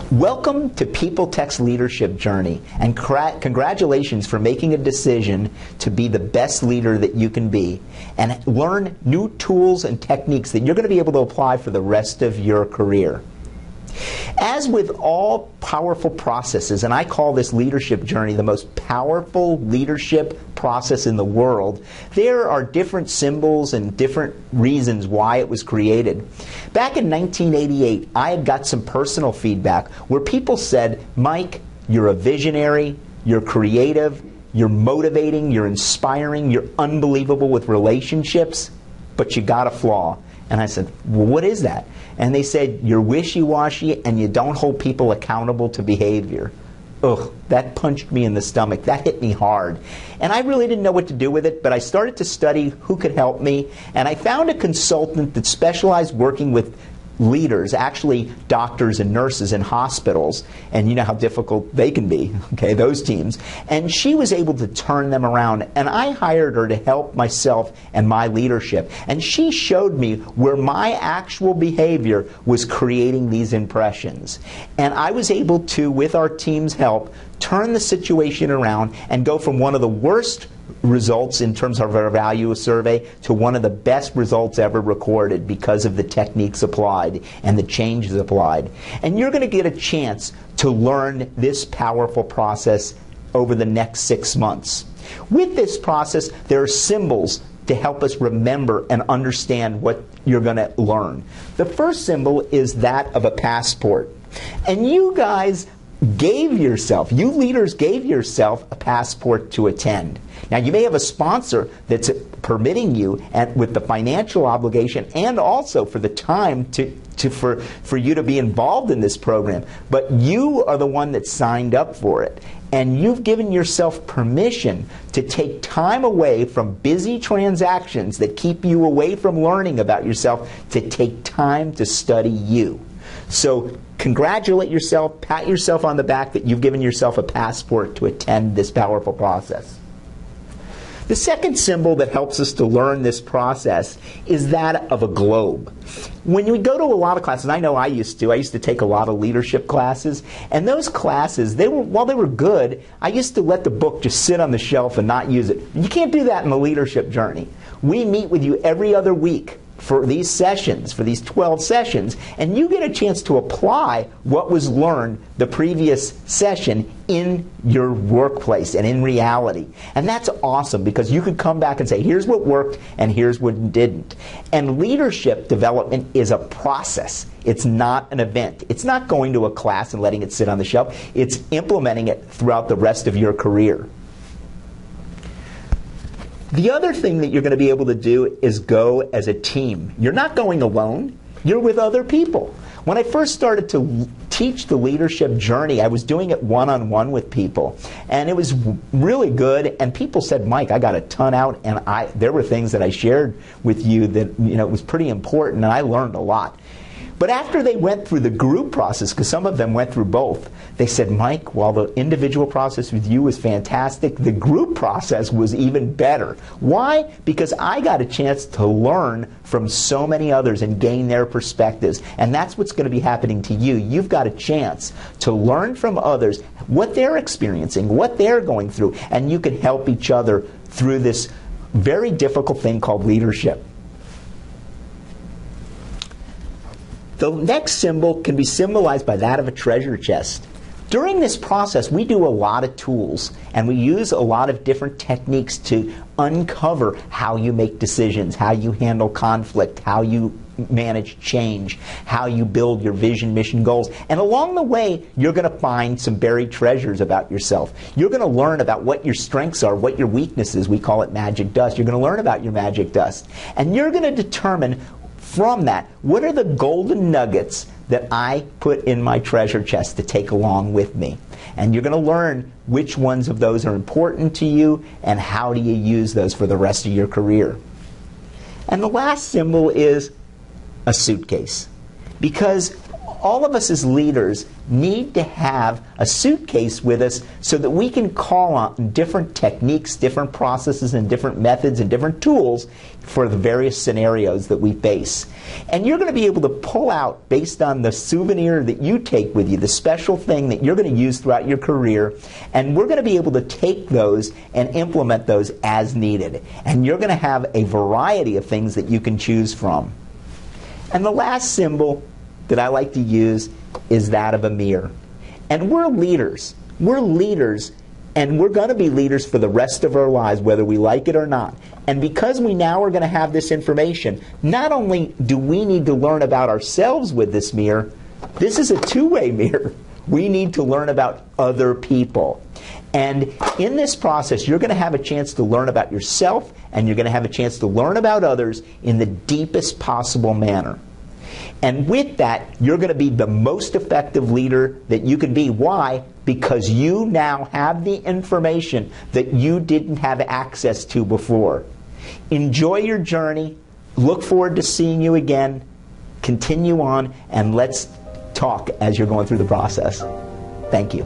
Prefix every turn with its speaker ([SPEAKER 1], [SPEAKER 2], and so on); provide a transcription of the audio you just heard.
[SPEAKER 1] Welcome to PeopleTech's leadership journey, and congratulations for making a decision to be the best leader that you can be and learn new tools and techniques that you're going to be able to apply for the rest of your career. As with all powerful processes, and I call this leadership journey the most powerful leadership process in the world, there are different symbols and different reasons why it was created. Back in 1988, I had got some personal feedback where people said, Mike, you're a visionary, you're creative, you're motivating, you're inspiring, you're unbelievable with relationships, but you got a flaw. And I said, well, what is that? And they said, you're wishy-washy and you don't hold people accountable to behavior. Ugh, that punched me in the stomach. That hit me hard. And I really didn't know what to do with it, but I started to study who could help me. And I found a consultant that specialized working with leaders, actually doctors and nurses in hospitals, and you know how difficult they can be, okay, those teams. And she was able to turn them around, and I hired her to help myself and my leadership. And she showed me where my actual behavior was creating these impressions. And I was able to, with our team's help, turn the situation around and go from one of the worst results in terms of our value survey to one of the best results ever recorded because of the techniques applied and the changes applied. And you're going to get a chance to learn this powerful process over the next 6 months. With this process, there are symbols to help us remember and understand what you're going to learn. The first symbol is that of a passport. And you guys gave yourself, you leaders gave yourself a passport to attend. Now, you may have a sponsor that's permitting you and with the financial obligation and also for the time for you to be involved in this program, but you are the one that signed up for it. And you've given yourself permission to take time away from busy transactions that keep you away from learning about yourself to take time to study you. So congratulate yourself, pat yourself on the back that you've given yourself a passport to attend this powerful process. The second symbol that helps us to learn this process is that of a globe. When we go to a lot of classes, I know I used to take a lot of leadership classes, and those classes, while they were good, I used to let the book just sit on the shelf and not use it. You can't do that in the leadership journey. We meet with you every other week for these sessions, for these 12 sessions, and you get a chance to apply what was learned the previous session in your workplace and in reality. And that's awesome because you could come back and say, here's what worked and here's what didn't. And leadership development is a process. It's not an event. It's not going to a class and letting it sit on the shelf. It's implementing it throughout the rest of your career. The other thing that you're going to be able to do is go as a team. You're not going alone. You're with other people. When I first started to teach the leadership journey, I was doing it one-on-one with people. And it was really good. And people said, Mike, I got a ton out. And there were things that I shared with you that it was pretty important. And I learned a lot. But after they went through the group process, because some of them went through both, they said, Mike, while the individual process with you was fantastic, the group process was even better. Why? Because I got a chance to learn from so many others and gain their perspectives. And that's what's going to be happening to you. You've got a chance to learn from others what they're experiencing, what they're going through, and you can help each other through this very difficult thing called leadership. The next symbol can be symbolized by that of a treasure chest. During this process, we do a lot of tools, and we use a lot of different techniques to uncover how you make decisions, how you handle conflict, how you manage change, how you build your vision, mission, goals. And along the way, you're going to find some buried treasures about yourself. You're going to learn about what your strengths are, what your weaknesses, we call it magic dust. You're going to learn about your magic dust. And you're going to determine from that, what are the golden nuggets that I put in my treasure chest to take along with me? And you're going to learn which ones of those are important to you and how do you use those for the rest of your career. And the last symbol is a suitcase. Because all of us as leaders need to have a suitcase with us so that we can call on different techniques, different processes, and different methods and different tools for the various scenarios that we face. And you're going to be able to pull out, based on the souvenir that you take with you, the special thing that you're going to use throughout your career, and we're going to be able to take those and implement those as needed. And you're going to have a variety of things that you can choose from. And the last symbol that I like to use is that of a mirror. And we're leaders. We're leaders, and we're going to be leaders for the rest of our lives, whether we like it or not. And because we now are going to have this information, not only do we need to learn about ourselves with this mirror, this is a two-way mirror. We need to learn about other people. And in this process, you're going to have a chance to learn about yourself, and you're going to have a chance to learn about others in the deepest possible manner. And with that, you're going to be the most effective leader that you can be. Why? Because you now have the information that you didn't have access to before. Enjoy your journey. Look forward to seeing you again. Continue on, and let's talk as you're going through the process. Thank you.